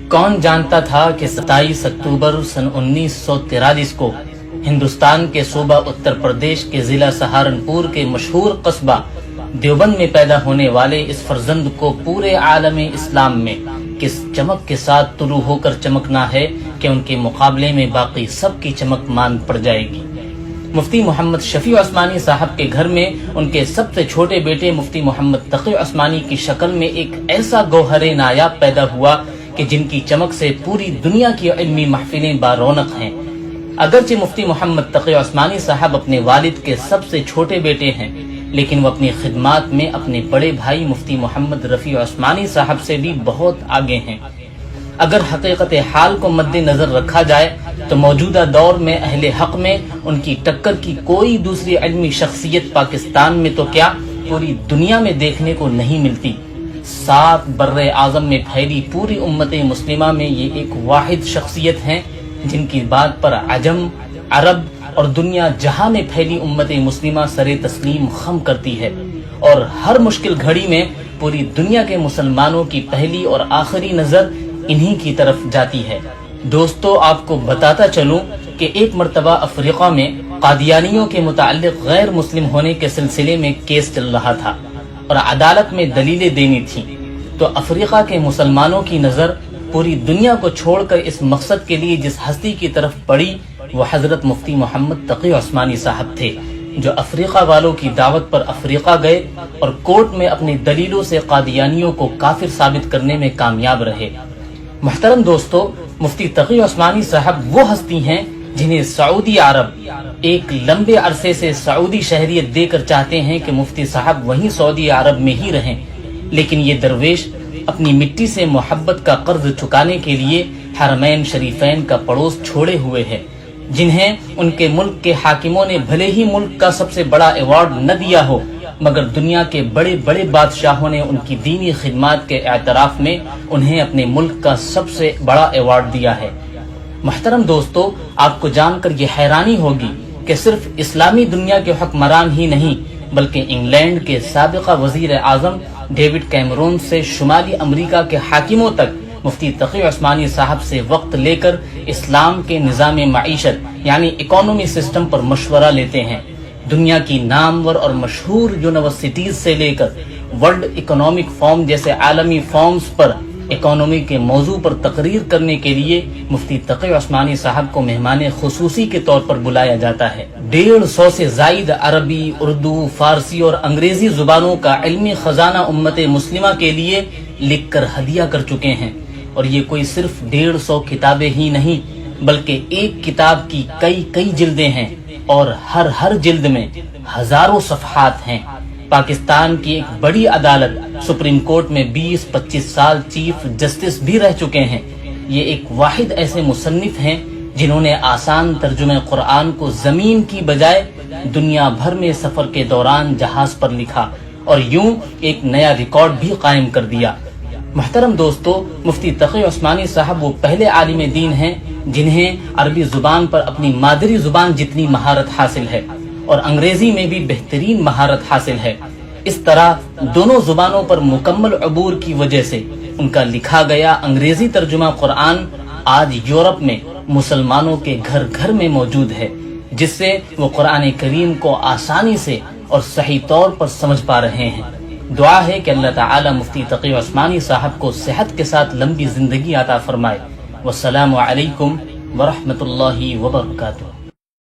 کون جانتا تھا کہ 27 اکتوبر سن 1943 کو ہندوستان کے صوبہ اتر پردیش کے ضلع سہارنپور کے مشہور قصبہ دیوبند میں پیدا ہونے والے اس فرزند کو پورے عالم اسلام میں کس چمک کے ساتھ طلوع ہو کر چمکنا ہے کہ ان کے مقابلے میں باقی سب کی چمک مان پڑ جائے گی۔ مفتی محمد شفیع عثمانی صاحب کے گھر میں ان کے سب سے چھوٹے بیٹے مفتی محمد تقی عثمانی کی شکل میں ایک ایسا گوہر نایاب پیدا ہوا کہ جن کی چمک سے پوری دنیا کی علمی محفلیں بارونق ہیں۔ اگرچہ مفتی محمد تقی عثمانی صاحب اپنے والد کے سب سے چھوٹے بیٹے ہیں، لیکن وہ اپنی خدمات میں اپنے بڑے بھائی مفتی محمد رفیع عثمانی صاحب سے بھی بہت آگے ہیں۔ اگر حقیقت حال کو مد نظر رکھا جائے تو موجودہ دور میں اہل حق میں ان کی ٹکر کی کوئی دوسری علمی شخصیت پاکستان میں تو کیا پوری دنیا میں دیکھنے کو نہیں ملتی۔ 7 بر اعظم میں پھیلی پوری امت مسلمہ میں یہ ایک واحد شخصیت ہیں جن کی بات پر عجم، عرب اور دنیا جہاں میں پھیلی امت مسلمہ سر تسلیم خم کرتی ہے، اور ہر مشکل گھڑی میں پوری دنیا کے مسلمانوں کی پہلی اور آخری نظر انہی کی طرف جاتی ہے۔ دوستو، آپ کو بتاتا چلوں کہ ایک مرتبہ افریقہ میں قادیانیوں کے متعلق غیر مسلم ہونے کے سلسلے میں کیس چل رہا تھا اور عدالت میں دلیلیں دینی تھیں، تو افریقہ کے مسلمانوں کی نظر پوری دنیا کو چھوڑ کر اس مقصد کے لیے جس ہستی کی طرف پڑی وہ حضرت مفتی محمد تقی عثمانی صاحب تھے، جو افریقہ والوں کی دعوت پر افریقہ گئے اور کورٹ میں اپنی دلیلوں سے قادیانیوں کو کافر ثابت کرنے میں کامیاب رہے۔ محترم دوستو، مفتی تقی عثمانی صاحب وہ ہستی ہیں جنہیں سعودی عرب ایک لمبے عرصے سے سعودی شہریت دے کر چاہتے ہیں کہ مفتی صاحب وہیں سعودی عرب میں ہی رہیں، لیکن یہ درویش اپنی مٹی سے محبت کا قرض چکانے کے لیے حرمین شریفین کا پڑوس چھوڑے ہوئے ہیں، جنہیں ان کے ملک کے حاکموں نے بھلے ہی ملک کا سب سے بڑا ایوارڈ نہ دیا ہو، مگر دنیا کے بڑے بڑے بادشاہوں نے ان کی دینی خدمات کے اعتراف میں انہیں اپنے ملک کا سب سے بڑا ایوارڈ دیا ہے۔ محترم دوستو، آپ کو جان کر یہ حیرانی ہوگی کہ صرف اسلامی دنیا کے حکمران ہی نہیں بلکہ انگلینڈ کے سابقہ وزیر اعظم ڈیوڈ کیمرون سے شمالی امریکہ کے حاکموں تک مفتی تقی عثمانی صاحب سے وقت لے کر اسلام کے نظام معیشت یعنی اکانومی سسٹم پر مشورہ لیتے ہیں۔ دنیا کی نامور اور مشہور یونیورسٹیز سے لے کر ورلڈ اکنامک فورم جیسے عالمی فورمز پر اکانومی کے موضوع پر تقریر کرنے کے لیے مفتی تقی عثمانی صاحب کو مہمان خصوصی کے طور پر بلایا جاتا ہے۔ 150 سے زائد عربی، اردو، فارسی اور انگریزی زبانوں کا علمی خزانہ امت مسلمہ کے لیے لکھ کر ہدیہ کر چکے ہیں، اور یہ کوئی صرف 150 کتابیں ہی نہیں بلکہ ایک کتاب کی کئی جلدیں ہیں، اور ہر جلد میں ہزاروں صفحات ہیں۔ پاکستان کی ایک بڑی عدالت سپریم کورٹ میں 20-25 سال چیف جسٹس بھی رہ چکے ہیں۔ یہ ایک واحد ایسے مصنف ہیں جنہوں نے آسان ترجمہ قرآن کو زمین کی بجائے دنیا بھر میں سفر کے دوران جہاز پر لکھا اور یوں ایک نیا ریکارڈ بھی قائم کر دیا۔ محترم دوستو، مفتی تقی عثمانی صاحب وہ پہلے عالم دین ہیں جنہیں عربی زبان پر اپنی مادری زبان جتنی مہارت حاصل ہے اور انگریزی میں بھی بہترین مہارت حاصل ہے۔ اس طرح دونوں زبانوں پر مکمل عبور کی وجہ سے ان کا لکھا گیا انگریزی ترجمہ قرآن آج یورپ میں مسلمانوں کے گھر میں موجود ہے، جس سے وہ قرآن کریم کو آسانی سے اور صحیح طور پر سمجھ پا رہے ہیں۔ دعا ہے کہ اللہ تعالی مفتی تقی عثمانی صاحب کو صحت کے ساتھ لمبی زندگی عطا فرمائے۔ والسلام علیکم ورحمۃ اللہ وبرکاتہ۔